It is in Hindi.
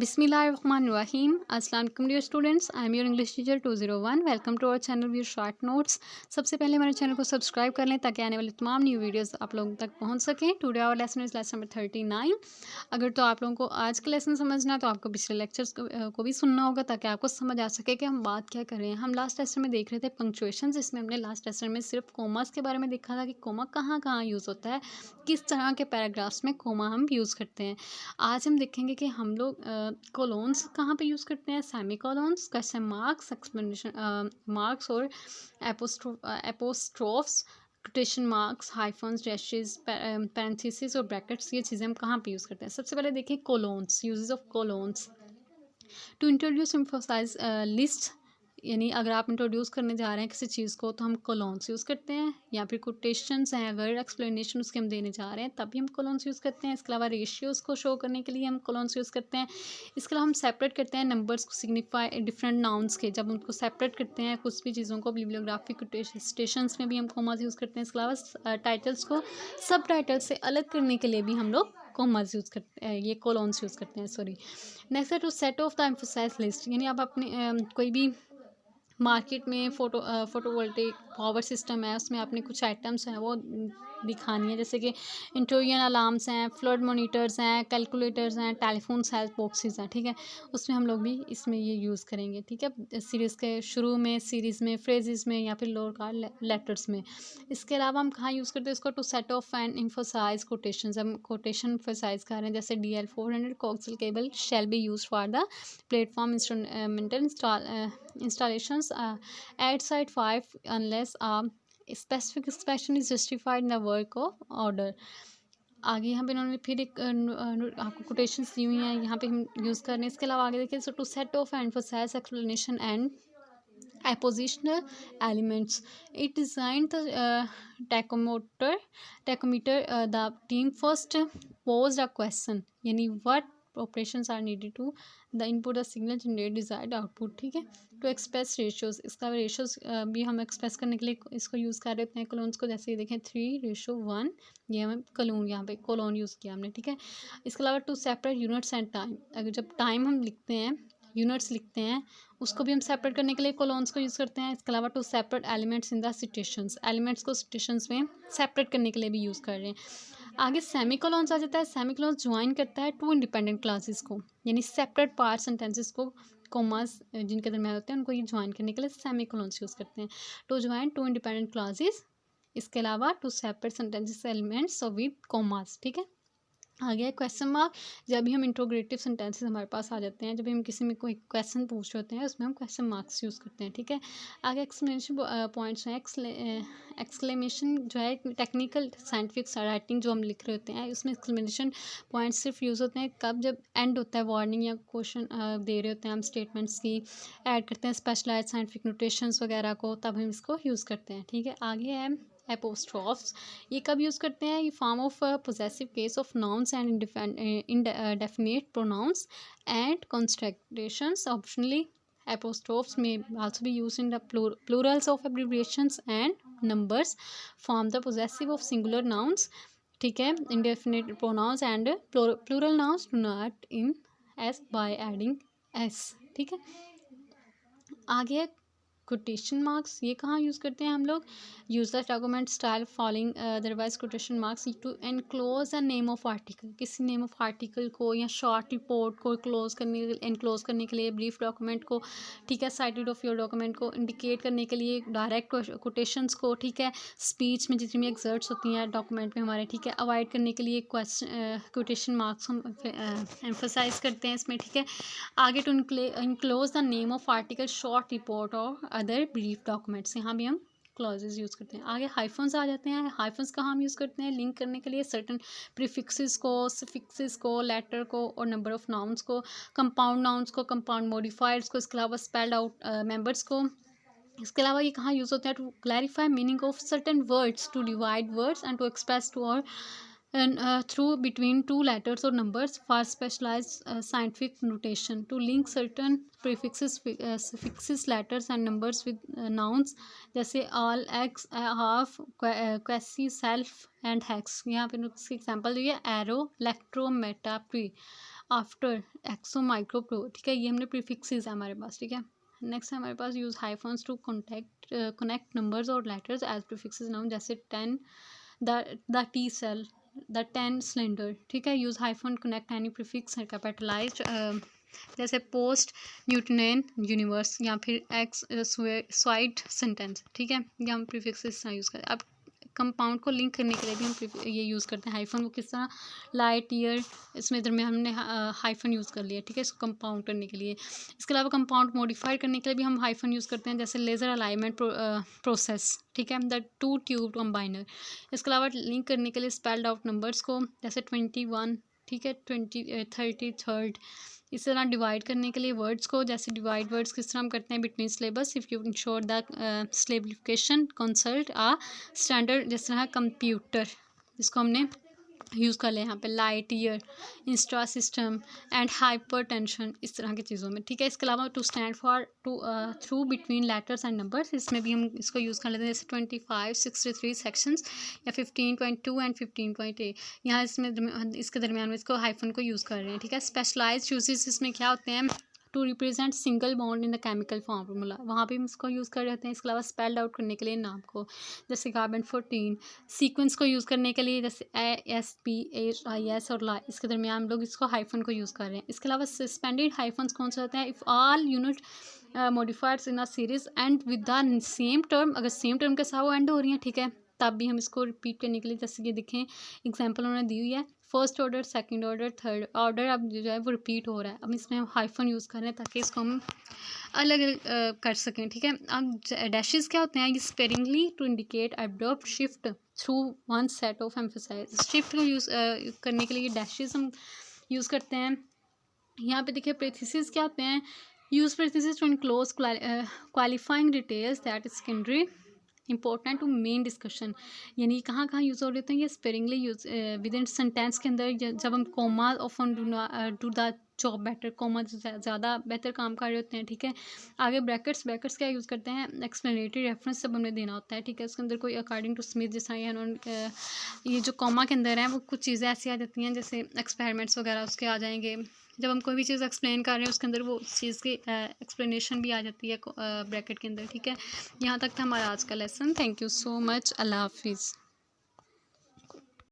Bismillahirrahmanirrahim. Assalamu alaikum dear students. I am your English teacher 201. Welcome to our channel with short notes. सबसे पहले हमारे चैनल को सब्सक्राइब कर लें ताकि आने वाली तमाम न्यू वीडियोस आप लोगों तक पहुंच सकें. Today our lesson is lesson number 39. अगर तो आप लोगों को आज का लेसन समझना है तो आपको पिछले लेक्चर्स को भी सुनना होगा ताकि आपको समझ आ सके कि हम बात क्या कर रहे हैं. हम लास्ट लेसन में देख रहे थे पंक्चुएशन, जिसमें हमने लास्ट लेसन में सिर्फ कोमास के बारे में देखा था कि कोमा कहाँ कहाँ यूज़ होता है, किस तरह के पैराग्राफ्स में कोमा हम यूज़ करते हैं. आज हम देखेंगे कि हम लोग कोलोन्स कहाँ पे यूज़ करते हैं, semicolons, question marks, explanation marks और apostrophes, quotation marks, hyphens, dashes, parenthesis और ब्रैकेट्स. ये चीज़ें हम कहाँ पे यूज़ करते हैं. सबसे पहले देखें colons, uses of colons. To introduce emphasise list, यानी अगर आप इंट्रोड्यूस करने जा रहे हैं किसी चीज़ को तो हम कोलोन्स यूज़ करते हैं, या फिर कोटेशंस हैं अगर एक्सप्लेनेशन उसके हम देने जा रहे हैं तब भी हम कोलोन्स यूज़ करते हैं. इसके अलावा रेशियोज़ को शो करने के लिए हम कोलोन्स यूज़ करते हैं. इसके अलावा हम सेपरेट करते हैं नंबर्स को सिग्निफाई डिफरेंट नाउन्स के, जब उनको सेपरेट करते हैं कुछ भी चीज़ों को बिब्लियोग्राफिक कोटेशंस में भी हम कोमास यूज़ करते हैं. इसके अलावा टाइटल्स को सब टाइटल से अलग करने के लिए भी हम लोग कोमास यूज़ करते हैं, ये कोलोन्स यूज़ करते हैं. सॉरी. नेक्स्ट है to set off the emphasize list, यानी आप अपने कोई भी मार्केट में फोटोवोल्टेइक पावर सिस्टम है, उसमें आपने कुछ आइटम्स हैं वो दिखानी है, जैसे कि इंट्रोजन अलार्म्स हैं, फ्लड मोनीटर्स हैं, कैलकुलेटर्स हैं, टेलीफोन सेल बॉक्सेस हैं. ठीक है, उसमें हम लोग भी इसमें ये यूज़ करेंगे. ठीक है, सीरीज़ के शुरू में, सीरीज़ में, फ्रेजेस में या फिर लोअर का लेटर्स में. इसके अलावा हम कहाँ यूज़ करते हैं इसको, to set off and emphasise quotations. हम कोटेशन एम्फोसाइज कर रहे हैं, जैसे DL400 coaxial cable shall be use for the platform instrumental installations at site 5 unless a specific expression is justified in the work of order. आगे यहाँ पे इन्होंने फिर एक आपको कोटेशंस दी हुई हैं, यहाँ पे हम यूज़ कर रहे हैं. इसके अलावा आगे देखिए, so to set off emphasise explanation and appositional elements. It designed the tachometer. The team first posed a question, यानी what operations are needed to the input the signal generate desired output. ठीक है, टू एक्सप्रेस रेशियोज. इसका रेशियोज भी हम एक्सप्रेस करने के लिए इसको यूज़ कर रहे हैं कोलोन्स को, जैसे ये देखें 3:1, ये हमें कोलोन, यहाँ पे कोलोन यूज़ किया हमने. ठीक है, इसके अलावा to separate units and time. अगर जब टाइम हम लिखते हैं, यूनिट्स लिखते हैं, उसको भी हम सेपरेट करने के लिए कोलोन्स को यूज़ करते हैं. इसके अलावा to separate elements in the citations, elements को सिटेशंस में सेपरेट करने के लिए भी यूज़ कर रहे हैं. आगे सेमी कोलोन्स आ जाता है. सेमी कोलोन्स ज्वाइन करता है टू इंडिपेंडेंट क्लासेस को, यानी सेपरेट पार्ट सेंटेंसेस को कोमास जिनके दरमियान होते हैं उनको ये ज्वाइन करने के लिए सेमी कोलोन्स यूज़ करते हैं. To join two independent clauses. इसके अलावा to separate sentences elements with commas. ठीक है, आ गया क्वेश्चन मार्क. जब भी हम इंट्रोगेटिव सेंटेंसेस हमारे पास आ जाते हैं, जब भी हम किसी में कोई क्वेश्चन पूछ रहे होते हैं, उसमें हम क्वेश्चन मार्क्स यूज़ करते हैं. ठीक है, आगे एक्सप्लेनेशन पॉइंट्स हैं. एक्सक्लेमेशन जो है टेक्निकल साइंटिफिक राइटिंग जो हम लिख रहे होते हैं, उसमें एक्सक्लेमेशन पॉइंट्स सिर्फ यूज़ होते हैं कब, जब एंड होता है वार्निंग या क्वेश्चन दे रहे होते हैं हम स्टेटमेंट्स की, ऐड करते हैं स्पेशलाइज्ड साइंटिफिक नोटेशंस वगैरह को, तब हम इसको यूज़ करते हैं. ठीक है, आगे है एपोस्ट्रॉफ्स. ये कब यूज़ करते हैं, ये form of possessive case of nouns and indefinite pronouns and constructions. Optionally, apostrophes may also be used in the plurals of abbreviations and numbers. Form the possessive of singular nouns. ठीक है, indefinite pronouns and plural nouns do not in s by adding s. ठीक है, आगे कोटेशन मार्क्स. ये कहाँ यूज़ करते हैं हम लोग, use the document style following the revise quotation marks to enclose the name of article. किसी नेम ऑफ आर्टिकल को या शॉर्ट रिपोर्ट को एनक्लोज करने के लिए, ब्रीफ डॉक्यूमेंट को, ठीक है, साइटेड ऑफ योर डॉक्यूमेंट को इंडिकेट करने के लिए, डायरेक्ट कोटेशंस को, ठीक है, स्पीच में जितनी भी एक्सर्ट्स होती हैं डॉक्यूमेंट में हमारे, ठीक है, अवॉइड करने के लिए कोटेशन मार्क्स हम एम्फोसाइज करते हैं इसमें. ठीक है, आगे to enclose the name of article, short report और अदर ब्रीफ डॉक्यूमेंट्स, यहाँ भी हम क्लॉजेज यूज़ करते हैं. आगे हाइफन्स आ जाते हैं. हाइफन्स कहाँ हम यूज़ करते हैं, लिंक करने के लिए सर्टन प्रीफिक्सेस को, सफिक्सेस को, लेटर को और नंबर ऑफ नाउन्स को, कंपाउंड नाउन्स को, कंपाउंड मॉडिफायर्स को, इसके अलावा स्पेल्ड आउट मेंबर्स को. इसके अलावा ये कहाँ यूज़ होता है, to clarify meaning of certain words, to divide words and to express to और and through between two letters or numbers for specialized scientific notation to link certain prefixes suffixes letters and numbers with nouns जैसे all x half quasi self and hex। यहाँ पे इसकी एग्जांपल दी है aero electro meta pre after exo micro pro. ठीक है, ये हमने प्रीफिक्सेस है हमारे पास। ठीक है, नेक्स्ट है हमारे पास use hyphens to connect numbers और लेटर्स एज प्रीफिक्सेस नाउन जैसे 10 the T cell the 10 cylinder. ठीक है, use hyphen connect any prefix capitalized जैसे पोस्ट न्यूटन यूनिवर्स या फिर एक्स स्वाइड सेंटेंस। ठीक है, ये हम प्रीफिक्सेस यूज़ करते हैं। अब कंपाउंड को लिंक करने के लिए भी हम ये यूज़ करते हैं हाइफन को। किस तरह, लाइट ईयर, इसमें दरमियान हमने हाइफन यूज़ कर लिया। ठीक है, इसको कंपाउंड करने के लिए। इसके अलावा कंपाउंड मॉडिफाई करने के लिए भी हम हाइफन यूज़ करते हैं जैसे लेज़र अलाइनमेंट प्रोसेस। ठीक है, द टू ट्यूब कंबाइनर। इसके अलावा लिंक करने के लिए स्पेल्ड आउट नंबर्स को जैसे 21। ठीक है, 33। इस तरह डिवाइड करने के लिए वर्ड्स को जैसे डिवाइड वर्ड्स किस तरह हम करते हैं between syllables if you ensure the syllabification consult a standard. जिस तरह कंप्यूटर जिसको हमने यूज़ कर लिया यहाँ पे light year insta system and hypertension इस तरह की चीज़ों में। ठीक है, इसके अलावा to stand for to through between letters and numbers, इसमें भी हम इसको यूज़ कर लेते हैं जैसे 25 63 सेक्शंस या 15.2 एंड 15.8। यहाँ इसके दरमियान में इसको हाइफन को यूज़ कर रहे हैं। ठीक है, स्पेशलाइज्ड यूजेस इसमें क्या होते हैं to represent single bond in the chemical formula, वहाँ पे हम इसको यूज़ कर रहे हैं। इसके अलावा स्पेल्ड आउट करने के लिए नाम को जैसे कार्बन 14। सीक्वेंस को यूज़ करने के लिए जैसे ASPHIS और ला, इसके दरमियान हम लोग इसको हाइफन को यूज़ कर रहे हैं। इसके अलावा सस्पेंडेड हाइफन्स कौन से होते हैं, if all unit modifiers in a series and with the same term, अगर सेम टर्म के साथ वो एंड हो रही हैं। ठीक है, तब भी हम इसको रिपीट करने के लिए जैसे कि देखें एग्जांपल उन्होंने दी हुई है first order second order third order, अब जो है वो रिपीट हो रहा है। अब इसमें हम हाइफन यूज़ कर रहे हैं ताकि इसको हम अलग अलग कर सकें। ठीक है, अब डैशेस क्या होते हैं, ये sparingly to indicate adopt shift through one set of emphasize. Shift को यूज़ करने के लिए डैशेस हम यूज़ करते हैं। यहाँ पे देखिए प्रेथिसिस क्या होते हैं, use parenthesis to enclose qualifying details that is secondary important to main discussion. यानी कहाँ कहाँ यूज़ हो रहे हैं, ये sparingly use within sentence के अंदर जब हम comma often do the job better, comma ज़्यादा बेहतर काम कर रहे होते हैं। ठीक है, आगे ब्रैकेट्स क्या यूज़ करते हैं, एक्सप्लेनेटरी रेफरेंस सब हमने देना होता है। ठीक है, उसके अंदर कोई अकॉर्डिंग टू स्मिथ जैसा ये जो कोमा के अंदर है वो कुछ चीज़ें ऐसी आ जाती हैं जैसे एक्सपेरिमेंट्स वगैरह उसके आ जाएंगे। जब हम कोई भी चीज़ एक्सप्लेन कर रहे हैं उसके अंदर वो चीज़ की एक्सप्लेनेशन भी आ जाती है ब्रैकेट के अंदर। ठीक है, यहाँ तक था हमारा आज का lesson. Thank you so much, अल्लाह हाफिज़।